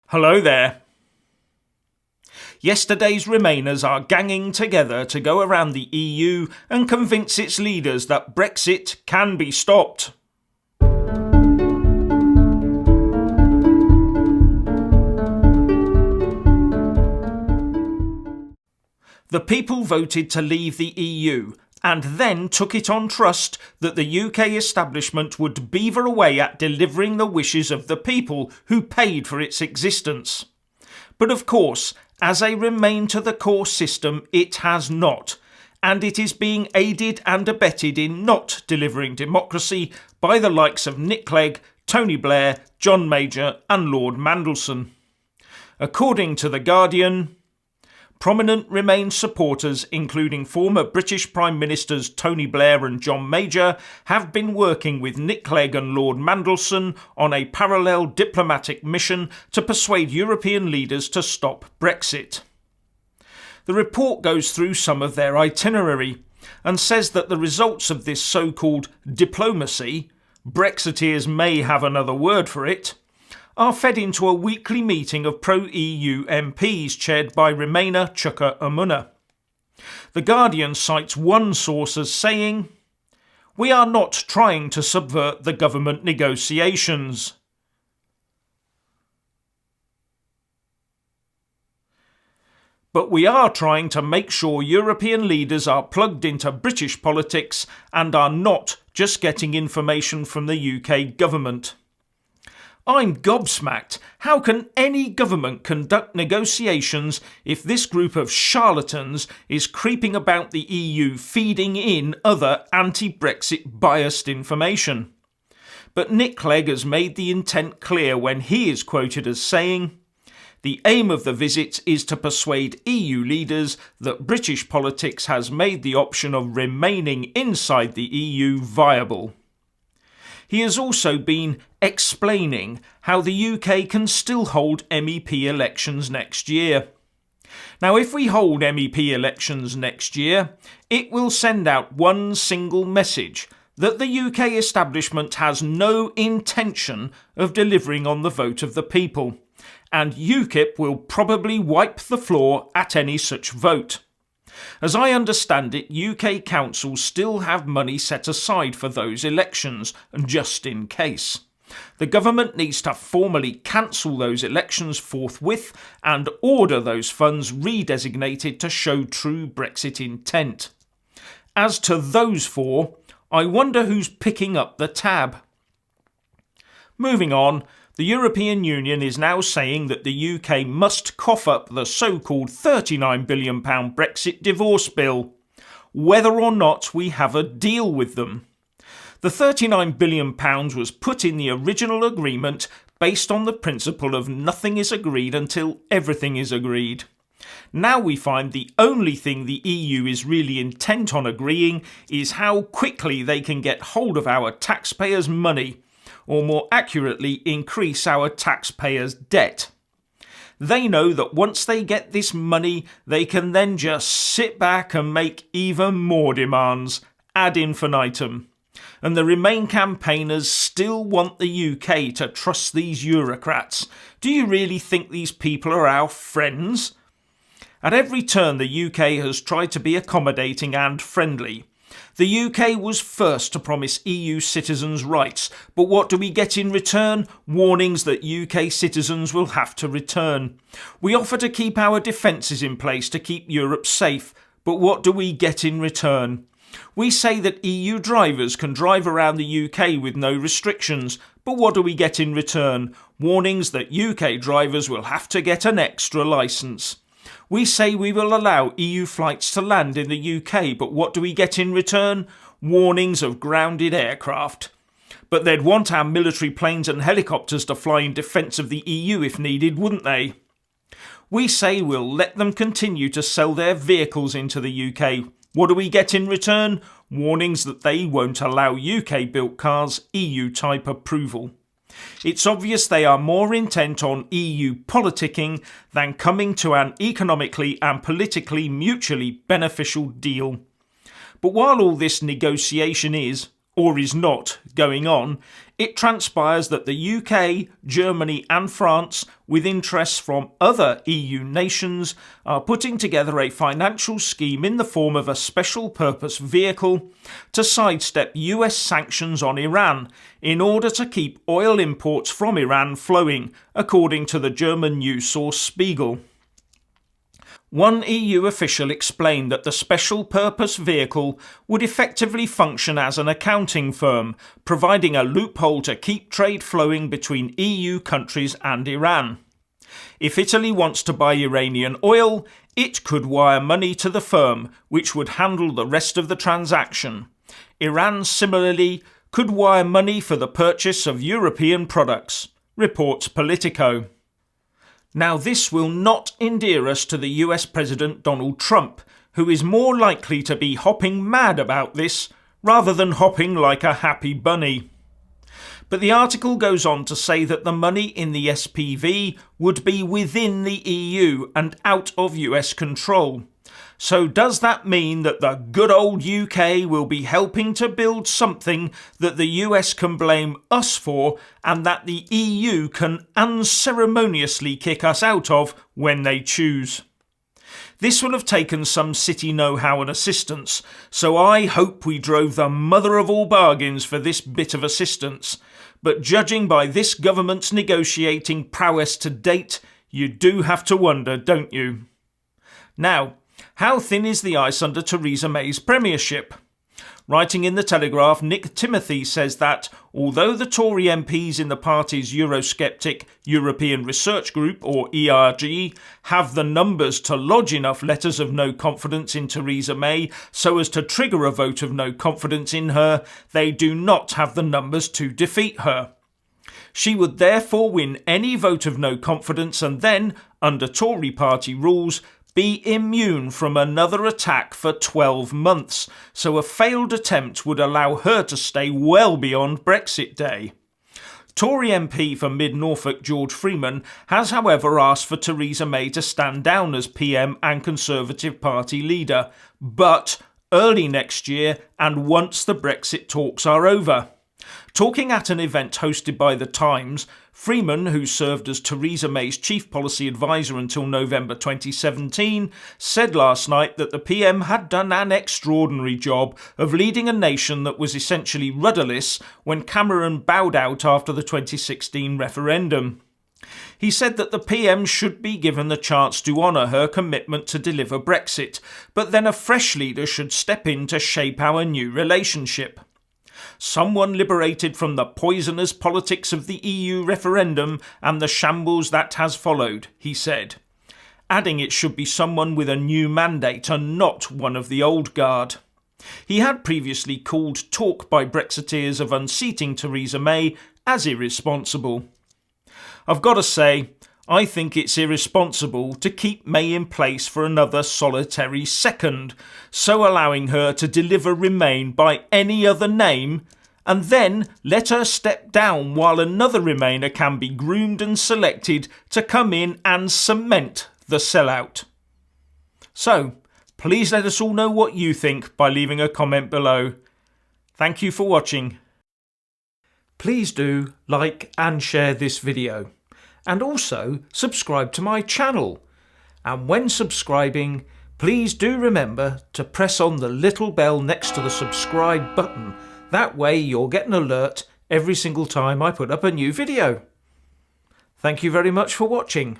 Hello there. Yesterday's Remainers are ganging together to go around the EU and convince its leaders that Brexit can be stopped. The people voted to leave the EU and then took it on trust that the UK establishment would beaver away at delivering the wishes of the people who paid for its existence. But of course, as a remain to the core system, it has not, and it is being aided and abetted in not delivering democracy by the likes of Nick Clegg, Tony Blair, John Major and Lord Mandelson. According to The Guardian, prominent Remain supporters, including former British Prime Ministers Tony Blair and John Major, have been working with Nick Clegg and Lord Mandelson on a parallel diplomatic mission to persuade European leaders to stop Brexit. The report goes through some of their itinerary and says that the results of this so-called diplomacy, Brexiteers may have another word for it, are fed into a weekly meeting of pro-EU MPs chaired by Remainer Chuka Umunna. The Guardian cites one source as saying, "We are not trying to subvert the government negotiations. But we are trying to make sure European leaders are plugged into British politics and are not just getting information from the UK government." I'm gobsmacked. How can any government conduct negotiations if this group of charlatans is creeping about the EU feeding in other anti-Brexit biased information? But Nick Clegg has made the intent clear when he is quoted as saying, "The aim of the visit is to persuade EU leaders that British politics has made the option of remaining inside the EU viable." He has also been explaining how the UK can still hold MEP elections next year. Now, if we hold MEP elections next year, it will send out one single message that the UK establishment has no intention of delivering on the vote of the people, and UKIP will probably wipe the floor at any such vote. As I understand it, UK councils still have money set aside for those elections, just in case. The government needs to formally cancel those elections forthwith and order those funds redesignated to show true Brexit intent. As to those four, I wonder who's picking up the tab. Moving on, the European Union is now saying that the UK must cough up the so-called £39 billion Brexit divorce bill, whether or not we have a deal with them. The £39 billion was put in the original agreement based on the principle of nothing is agreed until everything is agreed. Now we find the only thing the EU is really intent on agreeing is how quickly they can get hold of our taxpayers' money, or more accurately, increase our taxpayers' debt. They know that once they get this money, they can then just sit back and make even more demands, ad infinitum. And the Remain campaigners still want the UK to trust these Eurocrats. Do you really think these people are our friends? At every turn, the UK has tried to be accommodating and friendly. The UK was first to promise EU citizens rights, but what do we get in return? Warnings that UK citizens will have to return. We offer to keep our defences in place to keep Europe safe, but what do we get in return? We say that EU drivers can drive around the UK with no restrictions, but what do we get in return? Warnings that UK drivers will have to get an extra licence. We say we will allow EU flights to land in the UK, but what do we get in return? Warnings of grounded aircraft. But they'd want our military planes and helicopters to fly in defence of the EU if needed, wouldn't they? We say we'll let them continue to sell their vehicles into the UK. What do we get in return? Warnings that they won't allow UK-built cars EU-type approval. It's obvious they are more intent on EU politicking than coming to an economically and politically mutually beneficial deal. But while all this negotiation is, or is not, going on, it transpires that the UK, Germany and France, with interests from other EU nations, are putting together a financial scheme in the form of a special purpose vehicle to sidestep US sanctions on Iran in order to keep oil imports from Iran flowing, according to the German news source Spiegel. One EU official explained that the special purpose vehicle would effectively function as an accounting firm, providing a loophole to keep trade flowing between EU countries and Iran. If Italy wants to buy Iranian oil, it could wire money to the firm, which would handle the rest of the transaction. Iran similarly could wire money for the purchase of European products, reports Politico. Now, this will not endear us to the US President Donald Trump, who is more likely to be hopping mad about this rather than hopping like a happy bunny. But the article goes on to say that the money in the SPV would be within the EU and out of US control. So does that mean that the good old UK will be helping to build something that the US can blame us for and that the EU can unceremoniously kick us out of when they choose? This will have taken some city know-how and assistance, so I hope we drove the mother of all bargains for this bit of assistance. But judging by this government's negotiating prowess to date, you do have to wonder, don't you? Now, how thin is the ice under Theresa May's premiership? Writing in the Telegraph, Nick Timothy says that, although the Tory MPs in the party's Eurosceptic European Research Group, or ERG, have the numbers to lodge enough letters of no confidence in Theresa May so as to trigger a vote of no confidence in her, they do not have the numbers to defeat her. She would therefore win any vote of no confidence and then, under Tory party rules, be immune from another attack for 12 months, so a failed attempt would allow her to stay well beyond Brexit Day. Tory MP for Mid-Norfolk George Freeman has however asked for Theresa May to stand down as PM and Conservative Party leader, but early next year and once the Brexit talks are over. Talking at an event hosted by The Times, Freeman, who served as Theresa May's chief policy advisor until November 2017, said last night that the PM had done an extraordinary job of leading a nation that was essentially rudderless when Cameron bowed out after the 2016 referendum. He said that the PM should be given the chance to honour her commitment to deliver Brexit, but then a fresh leader should step in to shape our new relationship. Someone liberated from the poisonous politics of the EU referendum and the shambles that has followed, he said, adding it should be someone with a new mandate and not one of the old guard. He had previously called talk by Brexiteers of unseating Theresa May as irresponsible. I've got to say, I think it's irresponsible to keep May in place for another solitary second, so allowing her to deliver Remain by any other name, and then let her step down while another Remainer can be groomed and selected to come in and cement the sellout. So, please let us all know what you think by leaving a comment below. Thank you for watching. Please do like and share this video. And also subscribe to my channel. And when subscribing, please do remember to press on the little bell next to the subscribe button. That way you'll get an alert every single time I put up a new video. Thank you very much for watching.